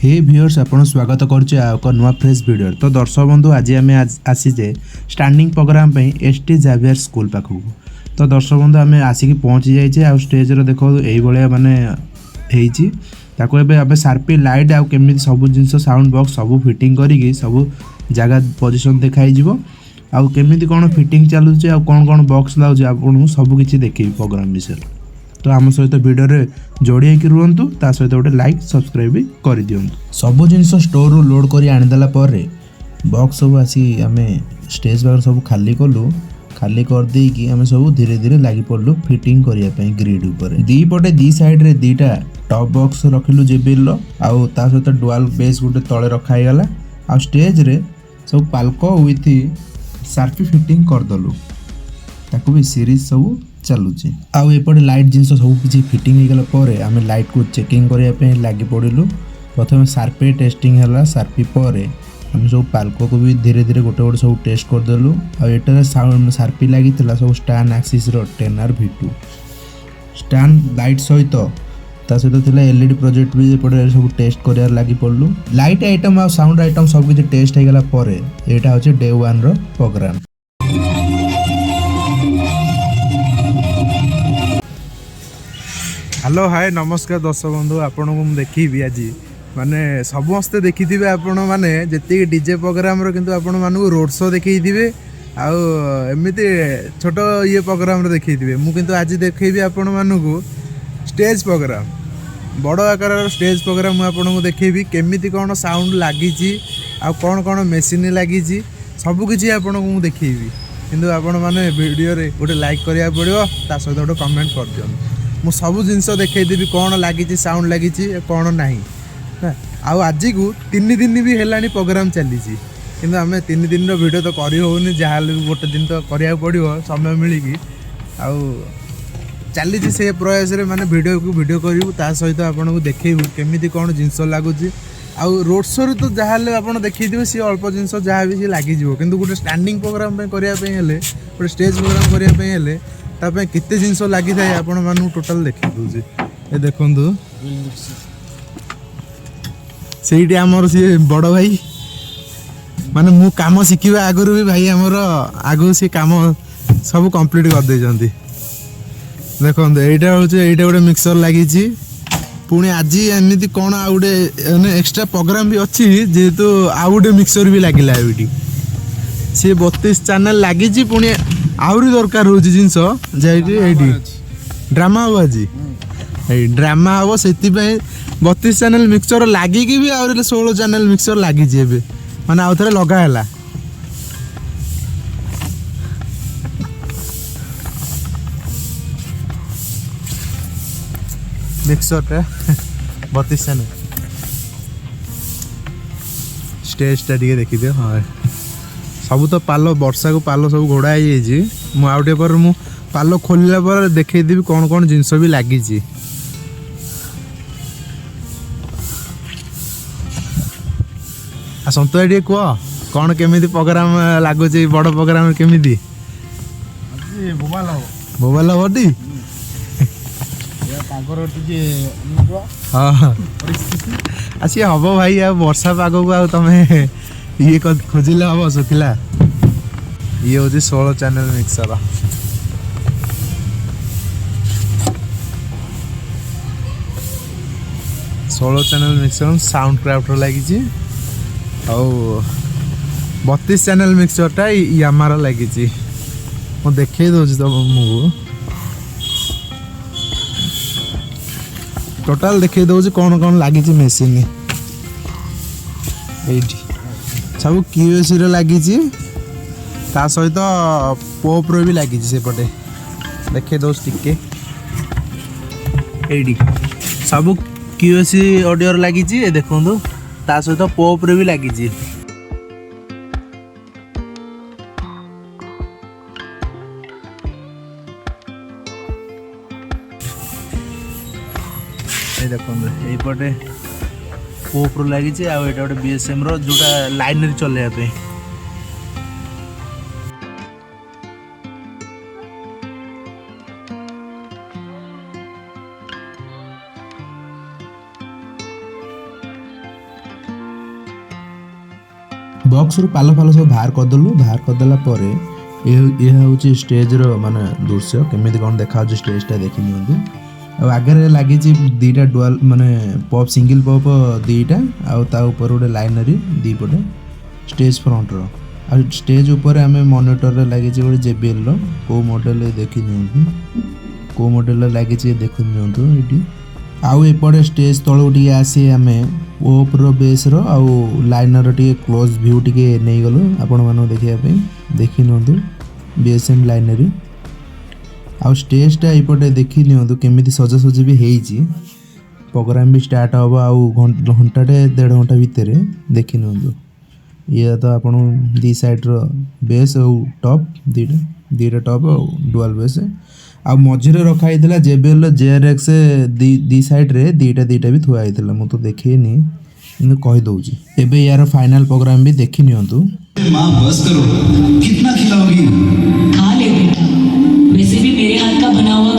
हे viewers आपण स्वागत करुचे एक नुआ फ्रेश वीडियो। तो दर्शक बंधु आज आम आसीजे स्टैंडिंग प्रोग्राम पे एसटी जावियर स्कूल पाखक। तो दर्शक बंधु आम आसिक पहुँची जाइए आ स्टेज देखो यही माने होती सार्पी लाइट आउ केमी सब जिन साउंड बॉक्स सब फिटिंग करी सब जगह पोजिशन देखाई आउ केमी कौन फिटिंग चलुचे आ कौन कौन बॉक्स लागे आपको सबकि देखे प्रोग्राम विषय। तो आम सहित वीडियो जोड़ी रुहतु ता सहित गोटे लाइक सब्सक्राइब भी कर दिंतु। सब जिनस स्टोर रू लोड कर आनीदेला बॉक्स सब आसी आम स्टेज पाखे सब खाली कलु। खाली कर देकी आम सब धीरे धीरे लगी पड़लु फिटिंग करने ग्रिड उपर। दी पटे दी साइड रे दीटा टॉप बॉक्स रखिलु जेबीएल आउ ता सहित डुआल बेस गोटे तले रखाईगला। आ स्टेज रे सब पाल्को विथ सार्फी फिटिंग करदेलु ताकू भी सीरीज सब चलुची। आउ एपटे लाइट जिनस सब किसी फिटिंग हो गला आम लाइट को चेकिंग करने लगी पड़ू। प्रथम सार्पी टेस्टिंग है सार्पी पर आम सब पाल्को को भी धीरे धीरे गोटे गोटे सब टेस्ट करदेलु। आटार साउंड सार्पी लगी सब स्टान एक्सिस टेनर V2 स्टान लाइट सहित सहित एलईडी प्रोजेक्ट भी एपटे सब टेस्ट कर लगी पड़ू। लाइट आइटम आ साउंड आइटम सब किसी टेस्ट हो गला यहाँ हूँ डे 1 प्रोग्राम। हेलो हाय नमस्कार दर्शक बंधु आपन को देखी आज माने समस्ते देखी थे आपण मैंने जी डीजे प्रोग्राम किंतु आपण मानक रोड शो देखी थे एमती छोट ये प्रोग्राम देखी थे मुझे आज देखी आपण मानक स्टेज प्रोग्राम बड़ आकार स्टेज प्रोग्राम मुझे देखी केमी कौन साउंड लगी आ कौन कौन मेसीन लगी सबकि आपन को देखी किंतु आपण मैंने वीडियो गोटे लाइक करा पड़ो ता सहित गोटे कमेंट कर दियो। मु सब जिनस देखदेवी कौन लगी साउंड लगी कौन ना आज को 3 दिन भी है प्रोग्राम चली कि आम 3 दिन वीडियो तो करनी जहाँ गोटे दिन तो करा पड़ो समय मिली चली से प्रयास माने वीडियो को वीडियो करूँ ता सहित आपन को देखू केमी कौन जिनस लगुच आउ रोड शो तो जहाँ आप देखी सी अल्प जिनस जहाँ भी लगी कि गोटे स्टैंडिंग प्रोग्राम करने गोटे स्टेज प्रोग्राम करने तापे कितने जिनस लगी थाए आपण मानू टोटल देखी दूसरी ये देखु से आमर सी बड़ भाई माने मु काम शिखा आगु भी भाई आमर आगु सी काम सब कंप्लीट कर देइछंती। देखो यहाँ हूँ यहाँ गोटे मिक्सर लगी पुणी आज एमती कौन आ गए एक्स्ट्रा प्रोग्राम भी अच्छी जेहेतु आउ गोटे मिक्सर भी लगे ये सी 32 चैनल लगी पुणी आहरी दरकार हो जिनस जाइए ड्रामा हम आज ड्रामा हम से 32 चैनल मिक्सर लगिकी भी आहरी 16 चैनल मिक्सर लगी माने आउ थे लगाला। मिक्सर 32 चैनल स्टेज टा देखी दियो। हाँ सब तो पाल वर्षा को पाल सब घोड़ा मुझे पर मु पाल खोलला पर देखदेवी कौन कौन जिनस भी लगी सन्तोष टे कह कौन केमी प्रोग्राम लगुच बड़ प्रोग्राम केमी मोबाइल बडी हाँ सी हम भाई आ वर्षा पाग को आ तुम ये खोजिले हम सुखिला ये हूँ 16 channel mixer 16 channel mixer sound craft लगी 32 चैनल मिक्सरटा यामार लगी मुझे देखे दूसरी तुम मुझे टोटाल देखे दूसरी कौन कौन लगी मेसीन ये सब क्यूएसी लगी ता सहित पोप भी लगी सेपटे देखे दोस्त टिके एडी सब क्यूएसी ऑडियो लगी देखो ता सहित पोप भी लगी देखो यहीपटे पोप लगी आ गोटे बीएसएम जोटा लाइन चलैया बॉक्स पाल फाल सब बाहर करदेलु बाहर करदेला परे यह हूँ स्टेज माने दृश्य केमी कौन देखा स्टेजटा देखी नियंतु आगे लगी दीटा डुआल माने पॉप सिंगल पॉप दीटा आउ ऊपर गोटे लाइनरी दीपटे स्टेज फ्रंट रो आ स्टेज ऊपर आम मॉनिटर रे लगी गोटे JBL रो को मॉडल देखी नियंतु को मॉडल लगी देखी नियंतु ये आउ एपटे स्टेज तलू टी आसी आम ओपर बेस रो आउ liner T close view T नहीं गलु आपण मानू देखिया देखी नियंतु BSM लाइनरी आउ स्टेजटा एपटे देखी नियंतु केमिति सजासजी भी हेइची प्रोग्राम भी स्टार्ट हम आउ घंटाटे 1.5 घंटा भितर देखी नियंतु ये तो आपण दी साइड रो बेस और टॉप दीटा टॉप और डुअल बेस आ मझिरे रखा होता JBL JRX दी साइड रे दीटा भी थुआ होता मुझे तो देखनी कि कही दौची एबे यार फाइनल प्रोग्राम भी देखी नियंतु। माँ बस करो कितना खिलाओगी? खा ले बेटा, वैसे भी मेरे हाथ का बना हुआ